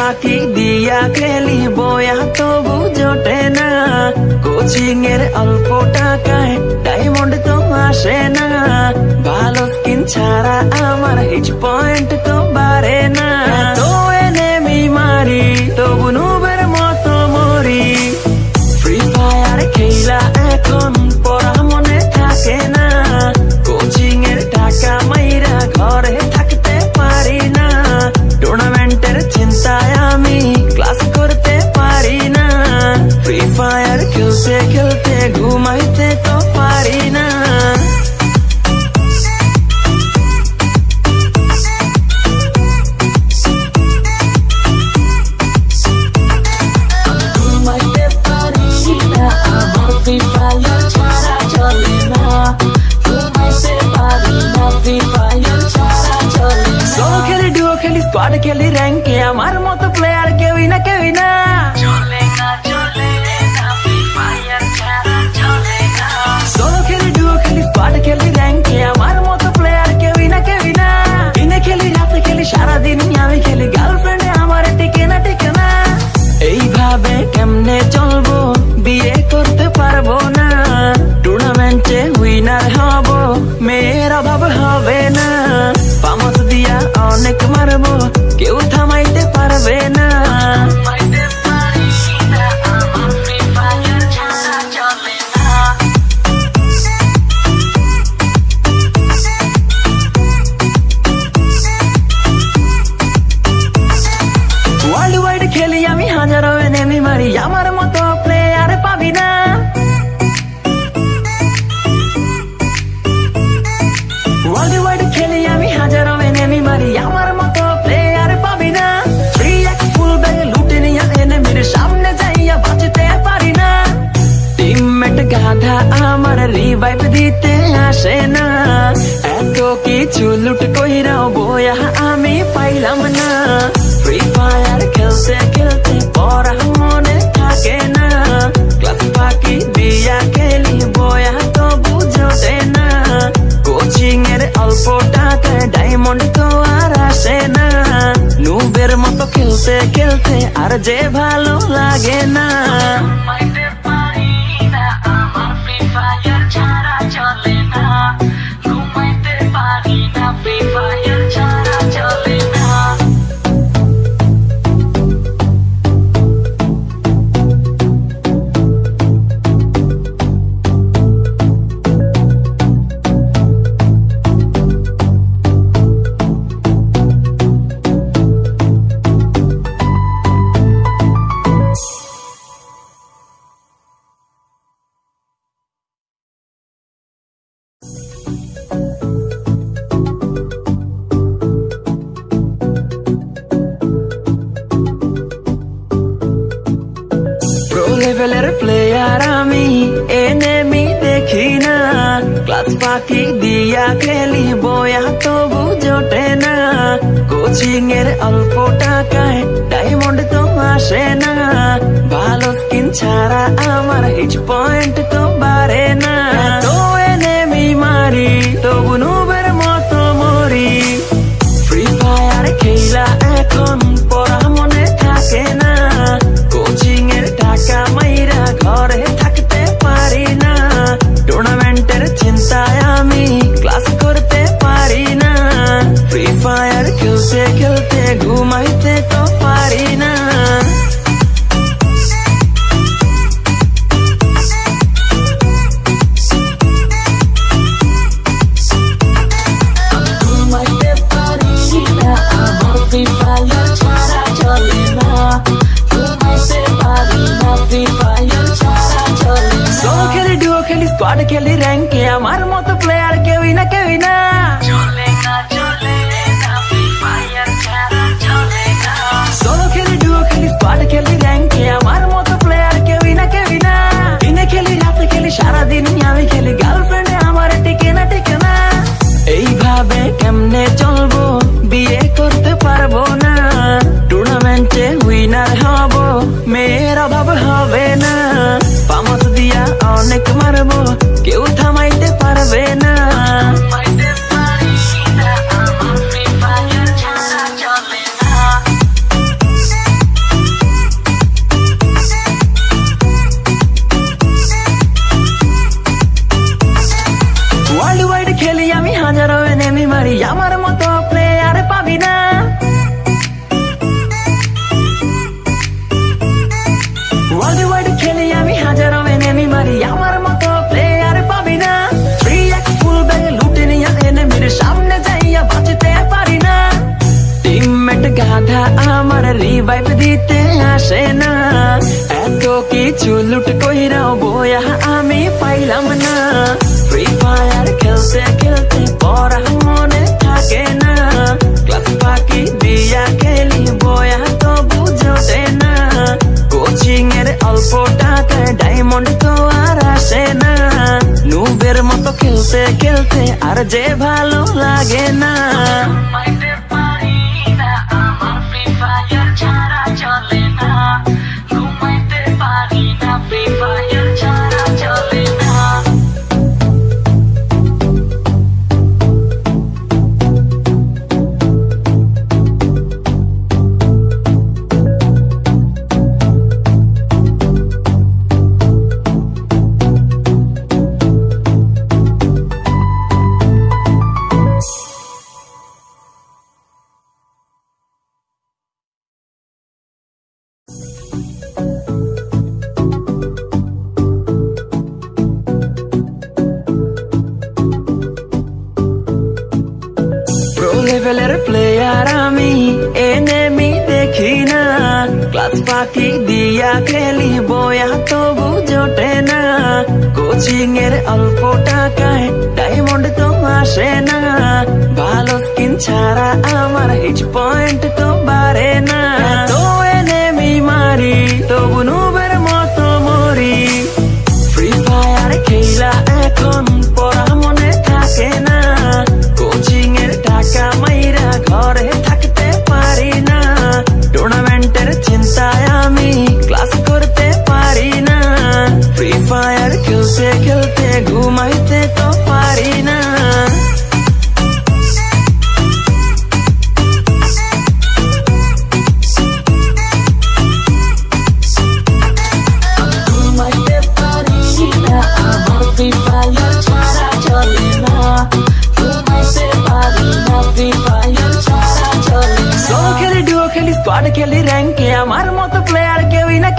ফাঁকি দিয়া খেলি বয়া তবু জোটে না, কোচিং এর অল্প টাকায় ডায়মন্ড তো আসে না, ভালো স্কিন ছাড়া আমার হিট পয়েন্ট তো বাড়ে না। তো এনেমি মারি তবু নুবের মতো মরি, ফ্রি ফায়ার খেলা এখন পড়া মনে থাকে না, কোচিং এর টাকা মাইরা ঘরে থাকতে পারি না, টুর্নামেন্টের চিন্তায় আমি ক্লাস করতে পারি না, ফ্রি ফায়ার খেলতে খেলতে ঘুমাইতে তো পারি না। স্কোয়াড খেলি র্যাঙ্কে আমার মতো প্লেয়ার কেউই না কেউই না, সোলো খেলি ডুও খেলি স্কোয়াড খেলি র্যাঙ্কে আমার মতো প্লেয়ার কেউই না কেউই না, দিনে খেলি রাতে খেলি সারাদিন আমি খেলি, গার্লফ্রেন্ডে আমার টিকে না টিকে না, এইভাবে কেমনে চলবো বিয়ে করতে পারবো না, টুর্নামেন্টে উইনার হব মেয়ের অভাব হবে না, পামস দিয়া অনেক মারবো কেউ থামাইতে পারবে না। ওয়ার্ল্ড ওয়াইড খেলি আমি হাজারো এনেমি মারি, আমার মতো প্লেয়ার পাবি না, ওয়ার্ল্ড ওয়াইড খেলি আমি হাজারো এনেমি মারি, আমার মতো প্লেয়ার পাবি না, 3x ফুল ব্যাগ লুটে নিয়া এনেমির সামনে যাইয়া বাঁচতে পারি না, টিমমেট গাধা আমার রিভাইভ দিতে আসে না, এত কিছু লুট কইরাও বয়া আমি পাইলাম না, ফ্রি ফায়ার খেলতে খেলতে পড়া মনে থাকে না, ক্লাস ফাঁকি দিয়া খেলি বয়া তো বুঝোটে না, কোচিং এর অল্প টাকায় ডায়মন্ড তো আর আসে না, নুবের মতো খেলতে খেলতে আর যে ভালো লাগে না। লেভেলের প্লেয়ার আমি এনেমি দেখি না, ক্লাস ফাঁকি দিয়া খেলি বয়া তবু জোটে না, কোচিং এর অল্প টাকায় ডায়মন্ড তো আসে না, ভালো স্কিন ছাড়া আমার হিট পয়েন্ট তো বাড়ে না, তো এনেমি মারি তবু নুবের মতো মরি, ফ্রি ফায়ার খেলা এখন পড়া মনে থাকে না, কোচিং এর টাকা মাইরা ঘরে থাকতে পারি না, টুর্নামেন্টের চিন্তায় আমি ক্লাস করতে পারি না, ফ্রি ফায়ার খেলতে খেলতে ঘুমাইতে তো পারি না। স্কোয়াড খেলি র্যাঙ্কে আমার মতো প্লেয়ার কেউই না কেউই না, সোলো খেলি ডুও খেলি স্কোয়াড খেলি র্যাঙ্কে আমার মতো প্লেয়ার কেউই না কেউই না, দিনে খেলি রাতে খেলি সারাদিন আমি খেলি, গার্লফ্রেন্ডে আমার টিকে না টিকে না, এইভাবে কেমনে চলবো বিয়ে করতে পারবো না, টুর্নামেন্টে উইনার হব মেয়ের অভাব হবে না, পামস দিয়া অনেক মারবো কেউ থামাইতে পারবে গাধা আমার রিভাইভ দিতে আসে না, এত কিছু লুট কইরাও বয়া আমি পাইলাম না। ফ্রি ফায়ার খেলতে খেলতে পড়া মনে থাকে না, ক্লাস ফাঁকি দিয়া খেলি বয়া তো বুঝতে না। কোচিং এর অল্প টাকায় ডায়মন্ড তো আর আসে না, নুবের মতো খেলতে খেলতে আর যে ভালো লাগে না। লেভেলের প্লেয়ার আমি, এনিমি দেখি না, ক্লাস ফাঁকি দিয়া খেলি বয়া তবু জোটে না। কোচিং এর অল্প টাকায় ডায়মন্ড তো আসে না, ভালো স্কিন ছাড়া আমার হিট পয়েন্ট তো বাড়ে না। তো এনিমি মারি তবু নুবের মতো মরি, ফ্রি ফায়ার খেলা এখন পড়া মনে থাকে না। কোচিং এর টাকা মাইরা ঘরে থাকতে পারি না, টুর্নামেন্টের চিন্তায় আমি ক্লাস করতে পারি না। ফ্রি ফায়ার খেলতে খেলতে ঘুমাইতে তো পারি না। ঘুমাইতে পারি না, আমার ফ্রি ফায়ার ছাড়া চলে না। সোলো খেলি, ডুও খেলি, স্কোয়াড খেলি, র্যাঙ্কে আমার মতো প্লেয়ার কেউই না।